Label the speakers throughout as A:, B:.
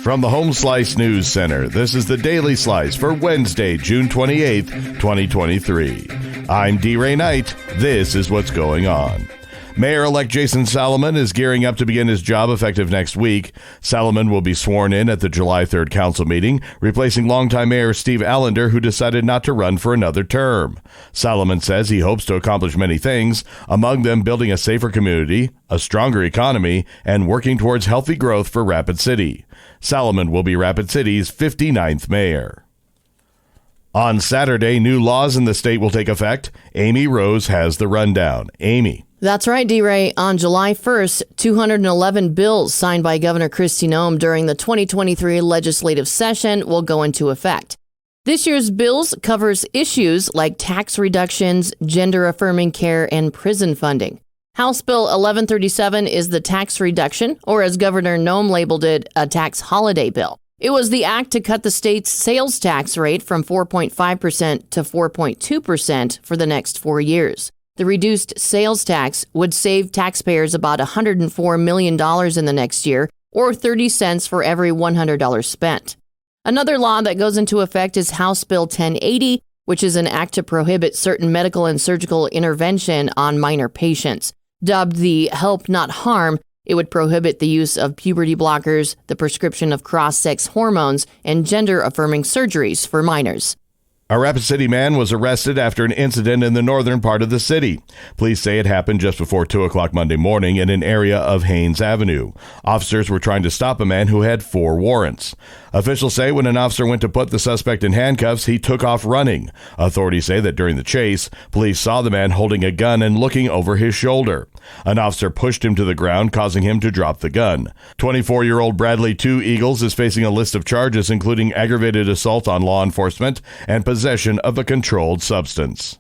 A: From the Home Slice News Center, this is the Daily Slice for Wednesday, June 28th, 2023. I'm D-Ray Knight. This is what's going on. Mayor-elect Jason Salamun is gearing up to begin his job effective next week. Salamun will be sworn in at the July 3rd council meeting, replacing longtime Mayor Steve Allender, who decided not to run for another term. Salamun says he hopes to accomplish many things, among them building a safer community, a stronger economy, and working towards healthy growth for Rapid City. Salamun will be Rapid City's 59th mayor. On Saturday, new laws in the state will take effect. Amy Rose has the rundown. Amy.
B: That's right, D-Ray. On July 1st, 211 bills signed by Governor Kristi Noem during the 2023 legislative session will go into effect. This year's bills covers issues like tax reductions, gender-affirming care, and prison funding. House Bill 1137 is the tax reduction, or as Governor Noem labeled it, a tax holiday bill. It was the act to cut the state's sales tax rate from 4.5% to 4.2% for the next 4 years. The reduced sales tax would save taxpayers about $104 million in the next year, or 30 cents for every $100 spent. Another law that goes into effect is House Bill 1080, which is an act to prohibit certain medical and surgical intervention on minor patients. Dubbed the Help Not Harm, it would prohibit the use of puberty blockers, the prescription of cross-sex hormones, and gender-affirming surgeries for minors.
A: A Rapid City man was arrested after an incident in the northern part of the city. Police say it happened just before 2 o'clock Monday morning in an area of Haynes Avenue. Officers were trying to stop a man who had 4 warrants. Officials say when an officer went to put the suspect in handcuffs, he took off running. Authorities say that during the chase, police saw the man holding a gun and looking over his shoulder. An officer pushed him to the ground, causing him to drop the gun. 24-year-old Bradley Two Eagles is facing a list of charges, including aggravated assault on law enforcement and possession of a controlled substance.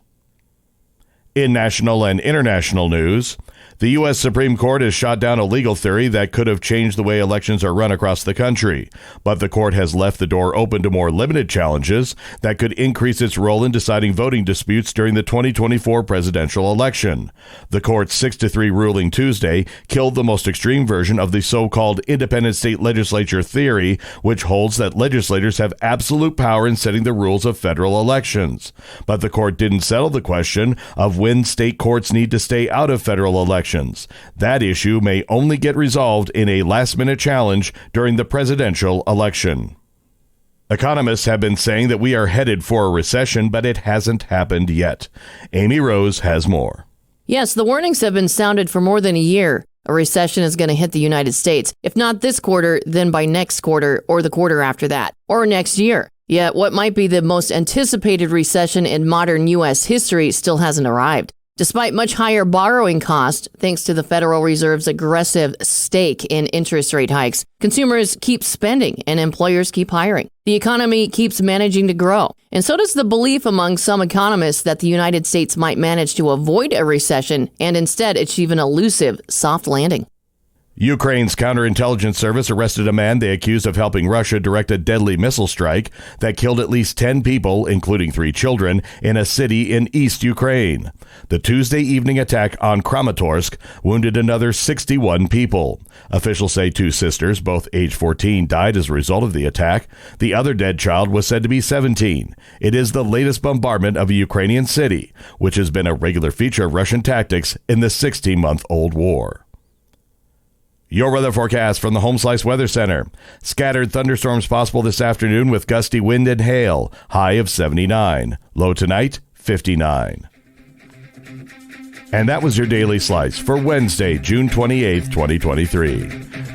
A: In national and international news, the U.S. Supreme Court has shot down a legal theory that could have changed the way elections are run across the country, but the court has left the door open to more limited challenges that could increase its role in deciding voting disputes during the 2024 presidential election. The court's 6-3 ruling Tuesday killed the most extreme version of the so-called independent state legislature theory, which holds that legislators have absolute power in setting the rules of federal elections. But the court didn't settle the question of when state courts need to stay out of federal elections. That issue may only get resolved in a last-minute challenge during the presidential election. Economists have been saying that we are headed for a recession, but it hasn't happened yet. Amy Rose has more.
B: Yes, the warnings have been sounded for more than a year. A recession is going to hit the United States. If not this quarter, then by next quarter or the quarter after that, or next year. Yet what might be the most anticipated recession in modern U.S. history still hasn't arrived. Despite much higher borrowing costs, thanks to the Federal Reserve's aggressive stake in interest rate hikes, consumers keep spending and employers keep hiring. The economy keeps managing to grow. And so does the belief among some economists that the United States might manage to avoid a recession and instead achieve an elusive soft landing.
A: Ukraine's counterintelligence service arrested a man they accused of helping Russia direct a deadly missile strike that killed at least 10 people, including 3 children, in a city in East Ukraine. The Tuesday evening attack on Kramatorsk wounded another 61 people. Officials say 2 sisters, both age 14, died as a result of the attack. The other dead child was said to be 17. It is the latest bombardment of a Ukrainian city, which has been a regular feature of Russian tactics in the 16-month-old war. Your weather forecast from the Home Slice Weather Center. Scattered thunderstorms possible this afternoon with gusty wind and hail. High of 79. Low tonight, 59. And that was your Daily Slice for Wednesday, June 28th, 2023.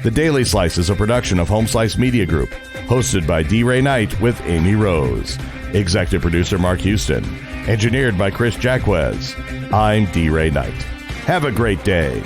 A: The Daily Slice is a production of Home Slice Media Group, hosted by D-Ray Knight with Amy Rose. Executive producer Mark Houston. Engineered by Chris Jacquez. I'm D-Ray Knight. Have a great day.